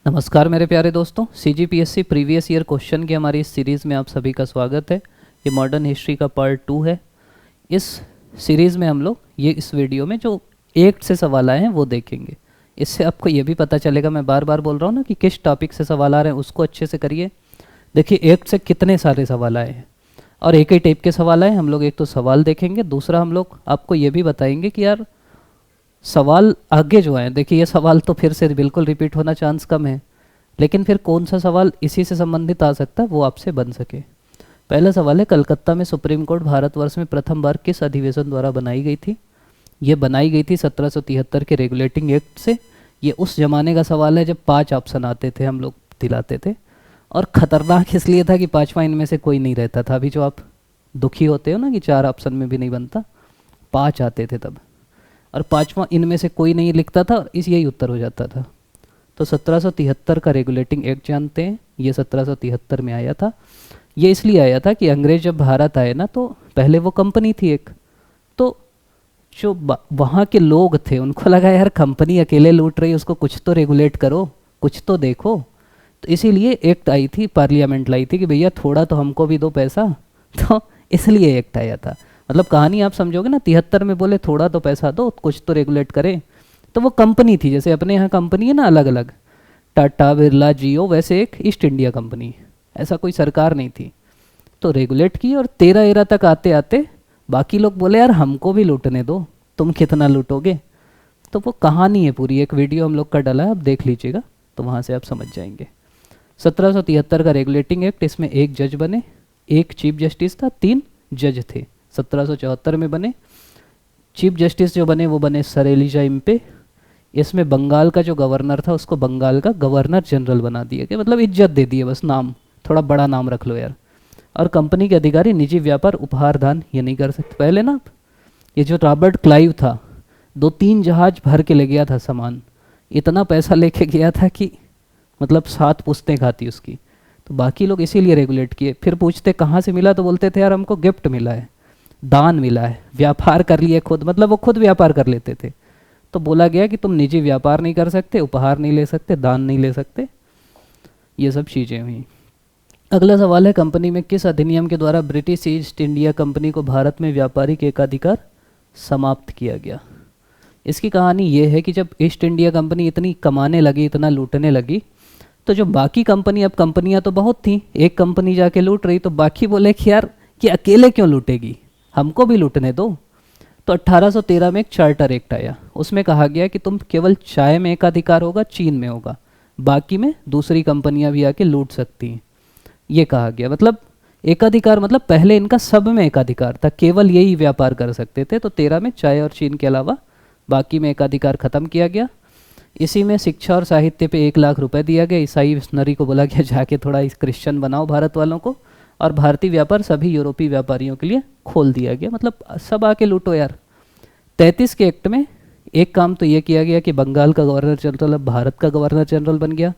नमस्कार मेरे प्यारे दोस्तों, CGPSC प्रीवियस ईयर क्वेश्चन की हमारी इस सीरीज़ में आप सभी का स्वागत है। ये मॉडर्न हिस्ट्री का पार्ट 2 है। इस सीरीज़ में हम लोग ये इस वीडियो में जो एक्ट से सवाल आए हैं वो देखेंगे। इससे आपको ये भी पता चलेगा, मैं बार बार बोल रहा हूँ ना, कि किस टॉपिक से सवाल आ रहे हैं उसको अच्छे से करिए। देखिए एक्ट से कितने सारे सवाल आए हैं और एक ही टाइप के सवाल आए। हम लोग एक तो सवाल देखेंगे, दूसरा हम लोग आपको ये भी बताएंगे कि यार सवाल आगे जो है, देखिए ये सवाल तो फिर से बिल्कुल रिपीट होना चांस कम है, लेकिन फिर कौन सा सवाल इसी से संबंधित आ सकता है वो आपसे बन सके। पहला सवाल है, कलकत्ता में सुप्रीम कोर्ट भारतवर्ष में प्रथम बार किस अधिवेशन द्वारा बनाई गई थी? ये बनाई गई थी 1773 के रेगुलेटिंग एक्ट से। ये उस जमाने का सवाल है जब 5 ऑप्शन आते थे, हम लोग दिलाते थे, और ख़तरनाक इसलिए था कि पाँचवा इनमें से कोई नहीं रहता था। अभी जो आप दुखी होते हो ना कि 4 ऑप्शन में भी नहीं बनता, 5 आते थे तब, और पाँचवा इनमें से कोई नहीं लिखता था और यही उत्तर हो जाता था। तो 1773 का रेगुलेटिंग एक्ट जानते हैं, ये 1773 में आया था। ये इसलिए आया था कि अंग्रेज जब भारत आए ना, तो पहले वो कंपनी थी एक, तो जो वहाँ के लोग थे उनको लगा यार कंपनी अकेले लूट रही है, उसको कुछ तो रेगुलेट करो, कुछ तो देखो। तो इसीलिए एक्ट आई थी, पार्लियामेंट लाई थी कि भैया थोड़ा तो हमको भी दो पैसा। तो इसलिए एक्ट आया था। मतलब कहानी आप समझोगे ना, 73 में बोले थोड़ा तो पैसा दो, कुछ तो रेगुलेट करें। तो वो कंपनी थी, जैसे अपने यहाँ कंपनी है ना अलग अलग, टाटा बिरला जियो, वैसे एक ईस्ट इंडिया कंपनी, ऐसा कोई सरकार नहीं थी। तो रेगुलेट की और 13 एरा तक आते आते बाकी लोग बोले यार हमको भी लूटने दो, तुम कितना लूटोगे। तो वो कहानी है पूरी, एक वीडियो हम लोग का डाला है, आप देख लीजिएगा तो वहाँ से आप समझ जाएंगे। 1773 का रेगुलेटिंग एक्ट, इसमें एक जज बने, एक चीफ जस्टिस था, 3 जज थे। 1774 में बने। चीफ जस्टिस जो बने वो बने सर एलिजा इम्पे। इसमें बंगाल का जो गवर्नर था उसको बंगाल का गवर्नर जनरल बना दिया गया, मतलब इज्जत दे दिए, बस नाम थोड़ा बड़ा नाम रख लो यार। और कंपनी के अधिकारी निजी व्यापार उपहार दान ये नहीं कर सकते। पहले ना ये जो रॉबर्ट क्लाइव था, 2-3 जहाज भर के ले गया था सामान, इतना पैसा लेके गया था कि मतलब 7 पुश्तें खाती उसकी। तो बाकी लोग इसीलिए रेगुलेट किए। फिर पूछते कहाँ से मिला, तो बोलते थे यार हमको गिफ्ट मिला है, दान मिला है, व्यापार कर लिए खुद, मतलब वो खुद व्यापार कर लेते थे। तो बोला गया कि तुम निजी व्यापार नहीं कर सकते, उपहार नहीं ले सकते, दान नहीं ले सकते, ये सब चीज़ें हुई। अगला सवाल है, कंपनी में किस अधिनियम के द्वारा ब्रिटिश ईस्ट इंडिया कंपनी को भारत में व्यापारिक एकाधिकार समाप्त किया गया? इसकी कहानी ये है कि जब ईस्ट इंडिया कंपनी इतनी कमाने लगी, इतना लूटने लगी, तो जो बाकी कंपनी, अब कंपनियां तो बहुत थी, एक कंपनी जाके लूट रही, तो बाकी बोले कि यार कि अकेले क्यों लूटेगी, हमको भी लूटने दो। तो 1813 में एक चार्टर एक्ट आया, उसमें कहा गया कि तुम केवल चाय में एकाधिकार होगा, चीन में होगा, बाकी में दूसरी कंपनियां भी आके लूट सकती हैं, ये कहा गया। मतलब एकाधिकार मतलब पहले इनका सब में एकाधिकार था, केवल यही व्यापार कर सकते थे। तो 13 में चाय और चीन के अलावा बाकी में एकाधिकार खत्म किया गया। इसी में शिक्षा और साहित्य पे 1 लाख रुपए दिया गया। ईसाई मिशनरी को बोला गया जाके थोड़ा क्रिश्चियन बनाओ भारत वालों को, और भारतीय व्यापार सभी यूरोपीय व्यापारियों के लिए खोल दिया गया, मतलब सब आके लूटो यार। 33 के एक्ट में एक काम तो ये किया गया कि बंगाल का गवर्नर जनरल अब भारत का गवर्नर जनरल बन गया।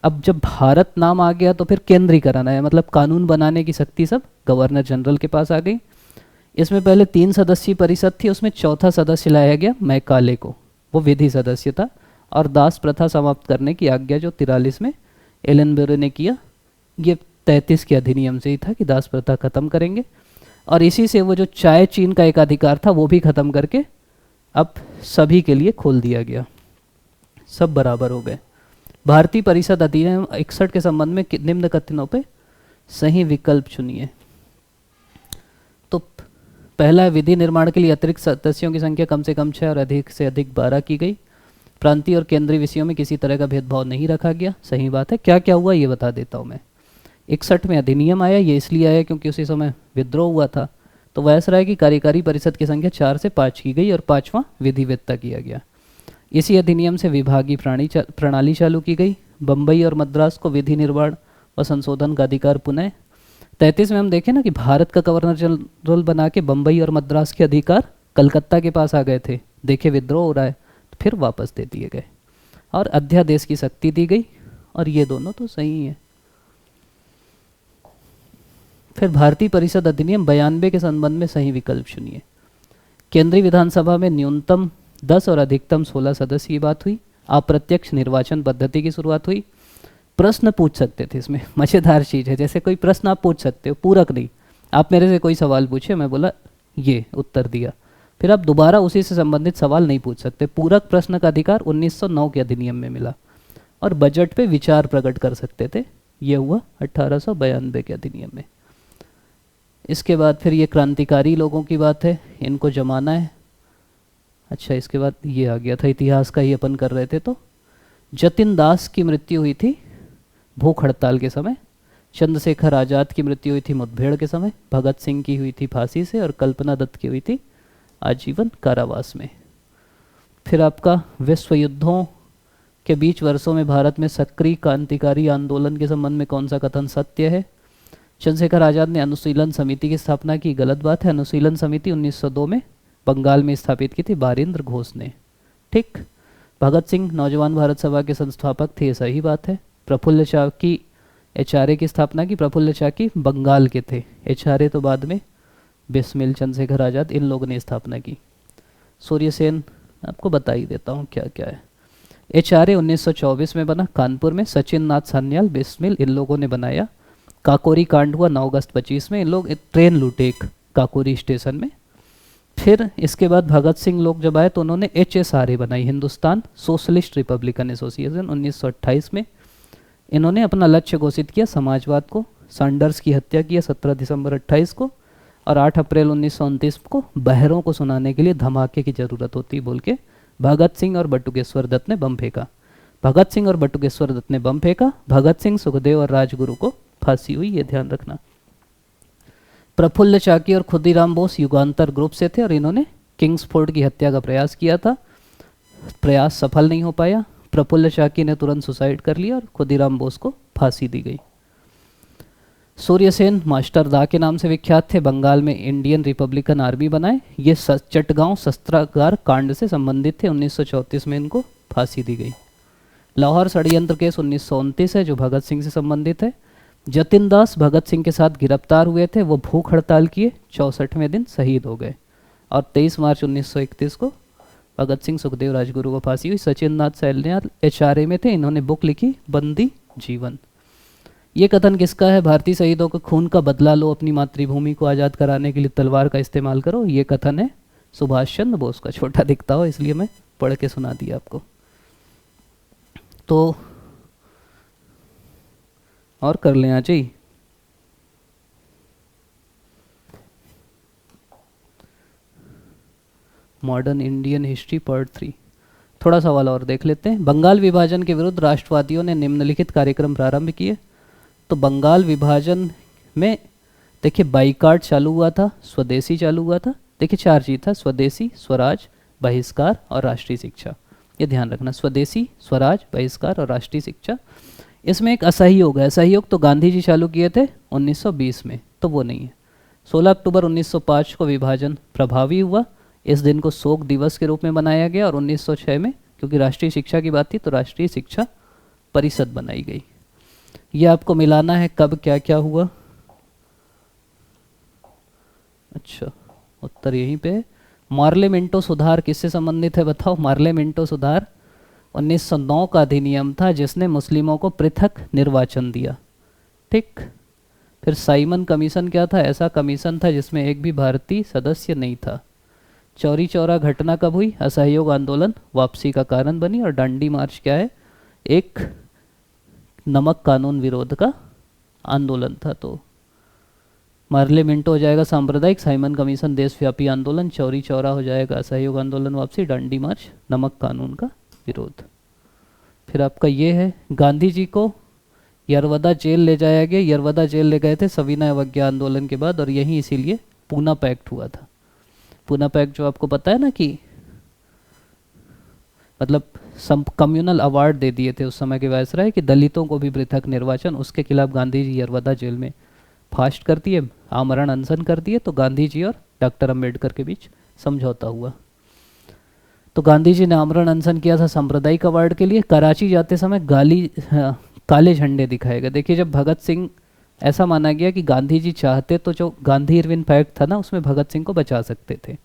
अब जब भारत नाम आ गया तो फिर केंद्रीकरण है, मतलब कानून बनाने की शक्ति सब गवर्नर जनरल के पास आ गई। इसमें पहले 3 सदस्यीय परिषद थी, उसमें चौथा सदस्य लाया गया मैकाले को, वो विधि सदस्य था। और दास प्रथा समाप्त करने की आज्ञा जो 43 में एलनबरो ने किया, ये 33 के अधिनियम से ही था कि दास प्रथा खत्म करेंगे। और इसी से वो जो चाय चीन का एक अधिकार था वो भी खत्म करके अब सभी के लिए खोल दिया गया, सब बराबर हो गए। भारतीय परिषद अधिनियम 61 के संबंध में निम्न कथनों पे सही विकल्प चुनिए। तो पहला है, विधि निर्माण के लिए अतिरिक्त सदस्यों की संख्या कम से कम 6 और अधिक से अधिक 12 की गई। प्रांतीय और केंद्रीय विषयों में किसी तरह का भेदभाव नहीं रखा गया, सही बात है। क्या क्या हुआ ये बता देता हूँ मैं। 61 में अधिनियम आया, ये इसलिए आया क्योंकि उसी समय विद्रोह हुआ था। तो वायसराय की कार्यकारी परिषद की संख्या 4 से 5 की गई और 5वां विधिवेत्ता किया गया। इसी अधिनियम से विभागीय प्रणाली चालू की गई। बम्बई और मद्रास को विधि निर्माण व संशोधन का अधिकार पुनः। 33 में हम देखें ना कि भारत का गवर्नर जनरल बना के बम्बई और मद्रास के अधिकार कलकत्ता के पास आ गए थे, देखे विद्रोह हो रहा है, तो फिर वापस दे दिए गए। और अध्यादेश की शक्ति दी गई, और ये दोनों तो सही है। फिर भारतीय परिषद अधिनियम 92 के संबंध में सही विकल्प चुनिए। केंद्रीय विधानसभा में न्यूनतम 10 और अधिकतम 16 सदस्य की बात हुई। अप्रत्यक्ष निर्वाचन पद्धति की शुरुआत हुई। प्रश्न पूछ सकते थे इसमें, मज़ेदार चीज़ है, जैसे कोई प्रश्न आप पूछ सकते हो, पूरक नहीं। आप मेरे से कोई सवाल पूछे, मैं बोला ये उत्तर दिया, फिर आप दोबारा उसी से संबंधित सवाल नहीं पूछ सकते। पूरक प्रश्न का अधिकार 1909 के अधिनियम में मिला। और बजट पे विचार प्रकट कर सकते थे, ये हुआ 1892 के अधिनियम में। इसके बाद फिर ये क्रांतिकारी लोगों की बात है, इनको जमाना है। अच्छा, इसके बाद ये आ गया था, इतिहास का ही अपन कर रहे थे। तो जतिन दास की मृत्यु हुई थी भूख हड़ताल के समय, चंद्रशेखर आज़ाद की मृत्यु हुई थी मुठभेड़ के समय, भगत सिंह की हुई थी फांसी से, और कल्पना दत्त की हुई थी आजीवन कारावास में। फिर आपका विश्व युद्धों के बीच वर्षों में भारत में सक्रिय क्रांतिकारी आंदोलन के संबंध में कौन सा कथन सत्य है? चंद्रशेखर आज़ाद ने अनुशीलन समिति की स्थापना की, गलत बात है। अनुशीलन समिति 1902 में बंगाल में स्थापित की थी बारिंद्र घोष ने, ठीक। भगत सिंह नौजवान भारत सभा के संस्थापक थे, ये सही बात है। प्रफुल्ल चाकी एचआरए की स्थापना की, प्रफुल्ल चाकी बंगाल के थे, एचआरए तो बाद में बिस्मिल चंद्रशेखर आज़ाद इन लोगों ने स्थापना की। सूर्यसेन आपको बता ही देता हूँ क्या क्या है। एचआरए 1924 में बना कानपुर में, सचिन नाथ सान्याल बिस्मिल इन लोगों ने बनाया। काकोरी कांड हुआ 9 अगस्त 25 में, इन लोग ट्रेन लूटे एक काकोरी स्टेशन में। फिर इसके बाद भगत सिंह लोग जब आए तो उन्होंने HSRA बनाई, हिंदुस्तान सोशलिस्ट रिपब्लिकन एसोसिएशन, 1928 में। इन्होंने अपना लक्ष्य घोषित किया समाजवाद को। सैंडर्स की हत्या किया 17 दिसंबर 28 को, और 8 अप्रैल 1929 को बहरों को सुनाने के लिए धमाके की ज़रूरत होती बोल के भगत सिंह और बटुकेश्वर दत्त ने बम फेंका। भगत सिंह और बटुकेश्वर दत्त ने बम फेंका, भगत सिंह, सुखदेव और राजगुरु को फांसी हुई, ये ध्यान रखना। प्रफुल्ल चाकी और खुदीराम बोस युगांतर ग्रुप से थे और इन्होंने किंग्सफोर्ड की हत्या का प्रयास किया था, प्रयास सफल नहीं हो पाया। प्रफुल्ल चाकी ने तुरंत सुसाइड कर लिया और खुदीराम बोस को फांसी दी गई। सूर्यसेन मास्टर दा के नाम से विख्यात थे, बंगाल में इंडियन रिपब्लिकन आर्मी बनाए। ये चटगांव शस्त्रागार कांड से संबंधित थे, 1934 में इनको फांसी दी गई। लाहौर षड्यंत्र केस 1929 है जो भगत सिंह से संबंधित है। जतिन दास भगत सिंह के साथ गिरफ्तार हुए थे, वो भूख हड़ताल किए, 64वें दिन शहीद हो गए। और 23 मार्च 1931 को भगत सिंह, सुखदेव, राजगुरु को फांसी हुई। सचिन नाथ सान्याल HRA में थे, इन्होंने बुक लिखी बंदी जीवन। ये कथन किसका है? भारतीय शहीदों के खून का बदला लो, अपनी मातृभूमि को आज़ाद कराने के लिए तलवार का इस्तेमाल करो। ये कथन है सुभाष चंद्र बोस का। छोटा दिखता हो इसलिए मैं पढ़ के सुना दिया आपको। तो और कर लें आज ही। मॉडर्न इंडियन हिस्ट्री पार्ट 3, थोड़ा सवाल और देख लेते हैं। बंगाल विभाजन के विरुद्ध राष्ट्रवादियों ने निम्नलिखित कार्यक्रम प्रारंभ किए। तो बंगाल विभाजन में देखिए बाइकाट चालू हुआ था, स्वदेशी चालू हुआ था। देखिए 4 चीज था, स्वदेशी, स्वराज, बहिष्कार और राष्ट्रीय शिक्षा। ये ध्यान रखना, स्वदेशी, स्वराज, बहिष्कार और राष्ट्रीय शिक्षा। इसमें एक असहयोग है, असहयोग तो गांधी जी चालू किए थे 1920 में, तो वो नहीं है। 16 अक्टूबर 1905 को विभाजन प्रभावी हुआ, इस दिन को शोक दिवस के रूप में मनाया गया। और 1906 में क्योंकि राष्ट्रीय शिक्षा की बात थी तो राष्ट्रीय शिक्षा परिषद बनाई गई। ये आपको मिलाना है कब क्या क्या हुआ। अच्छा, उत्तर यहीं पे है। मार्ले मिंटो सुधार किससे संबंधित है बताओ? मार्ले मिंटो सुधार 1909 का अधिनियम था जिसने मुस्लिमों को पृथक निर्वाचन दिया, ठीक। फिर साइमन कमीशन क्या था? ऐसा कमीशन था जिसमें एक भी भारतीय सदस्य नहीं था। चौरी चौरा घटना कब हुई? असहयोग आंदोलन वापसी का कारण बनी। और डांडी मार्च क्या है? एक नमक कानून विरोध का आंदोलन था। तो मार्ले मिंटो हो जाएगा सांप्रदायिक, साइमन कमीशन देशव्यापी आंदोलन, चौरी चौरा हो जाएगा असहयोग आंदोलन वापसी, डांडी मार्च नमक कानून का विरोध। फिर आपका ये है, गांधी जी को यरवदा जेल ले जाया गया। यरवदा जेल ले गए थे सविनय अवज्ञा आंदोलन के बाद, और यहीं इसीलिए पूना पैक्ट हुआ था। पूना पैक्ट जो आपको पता है ना कि मतलब कम्युनल अवार्ड दे दिए थे उस समय के वायसराय कि दलितों को भी पृथक निर्वाचन, उसके खिलाफ गांधी जी यरवदा जेल में फास्ट कर दिए, आमरण अनशन कर दिए। तो गांधी जी और डॉक्टर अम्बेडकर के बीच समझौता हुआ। तो गांधी जी ने आमरण अनशन किया था सांप्रदायिक अवार्ड के लिए। कराची जाते समय काले झंडे दिखाए गए। देखिए जब भगत सिंह, ऐसा माना गया कि गांधी जी चाहते तो जो गांधी इरविन पैक्ट था ना उसमें भगत सिंह को बचा सकते थे,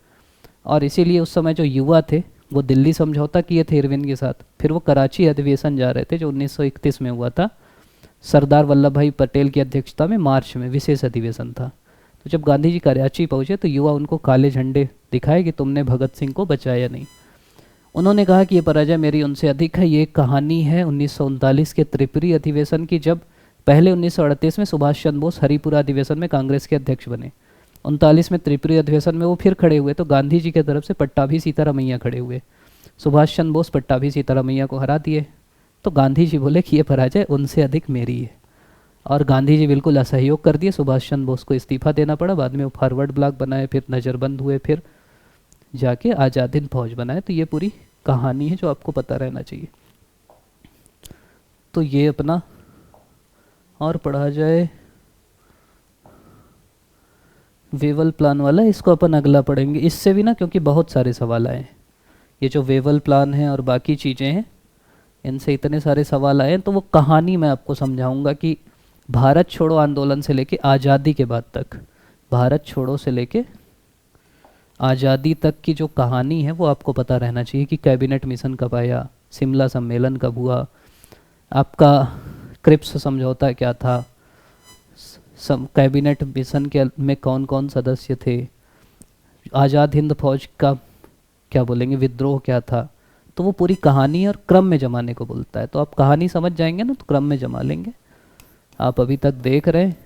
और इसीलिए उस समय जो युवा थे वो दिल्ली समझौता किए थे इरविन के साथ, फिर वो कराची अधिवेशन जा रहे थे जो 1931 में हुआ था, सरदार वल्लभ भाई पटेल की अध्यक्षता में मार्च में विशेष अधिवेशन था। तो जब गांधी जी कराची पहुँचे तो युवा उनको काले झंडे दिखाए कि तुमने भगत सिंह को बचाया नहीं। उन्होंने कहा कि ये पराजय मेरी उनसे अधिक है। ये एक कहानी है 1939 के त्रिपुरी अधिवेशन की, जब पहले 1938 में सुभाष चंद्र बोस हरिपुरा अधिवेशन में कांग्रेस के अध्यक्ष बने। 39 में त्रिपुरी अधिवेशन में वो फिर खड़े हुए तो गांधी जी की तरफ से पट्टाभी सीतारामैया खड़े हुए। सुभाष चंद्र बोस पट्टाभी सीतारामैया को हरा दिए। तो गांधी जी बोले कि ये पराजय उनसे अधिक मेरी है, और गांधी जी बिल्कुल असहयोग कर दिए। सुभाष चंद्र बोस को इस्तीफा देना पड़ा। बाद में वो फॉरवर्ड ब्लॉक बनाए, फिर नज़रबंद हुए, फिर जाके आज़ाद हिंद फौज बनाए। तो ये पूरी कहानी है जो आपको पता रहना चाहिए। तो ये अपना और पढ़ा जाए वेवल प्लान वाला, इसको अपन अगला पढ़ेंगे। इससे भी ना, क्योंकि बहुत सारे सवाल आए हैं, ये जो वेवल प्लान है और बाकी चीज़ें हैं इनसे इतने सारे सवाल आए हैं। तो वो कहानी मैं आपको समझाऊंगा कि भारत छोड़ो आंदोलन से लेके आज़ादी के बाद तक, भारत छोड़ो से लेके आज़ादी तक की जो कहानी है वो आपको पता रहना चाहिए कि कैबिनेट मिशन कब आया, शिमला सम्मेलन कब हुआ, आपका क्रिप्स समझौता क्या था, कैबिनेट मिशन के में कौन कौन सदस्य थे, आज़ाद हिंद फौज का क्या बोलेंगे विद्रोह क्या था। तो वो पूरी कहानी और क्रम में जमाने को बोलता है। तो आप कहानी समझ जाएंगे ना तो क्रम में जमा लेंगे। आप अभी तक देख रहे हैं,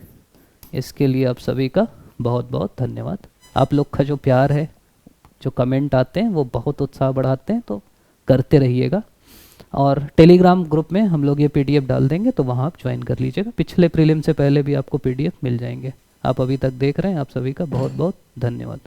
इसके लिए आप सभी का बहुत बहुत धन्यवाद। आप लोग का जो प्यार है, जो कमेंट आते हैं वो बहुत उत्साह बढ़ाते हैं, तो करते रहिएगा। और टेलीग्राम ग्रुप में हम लोग ये पीडीएफ डाल देंगे, तो वहाँ आप ज्वाइन कर लीजिएगा। पिछले प्रीलिम से पहले भी आपको पीडीएफ मिल जाएंगे। आप अभी तक देख रहे हैं, आप सभी का बहुत बहुत धन्यवाद।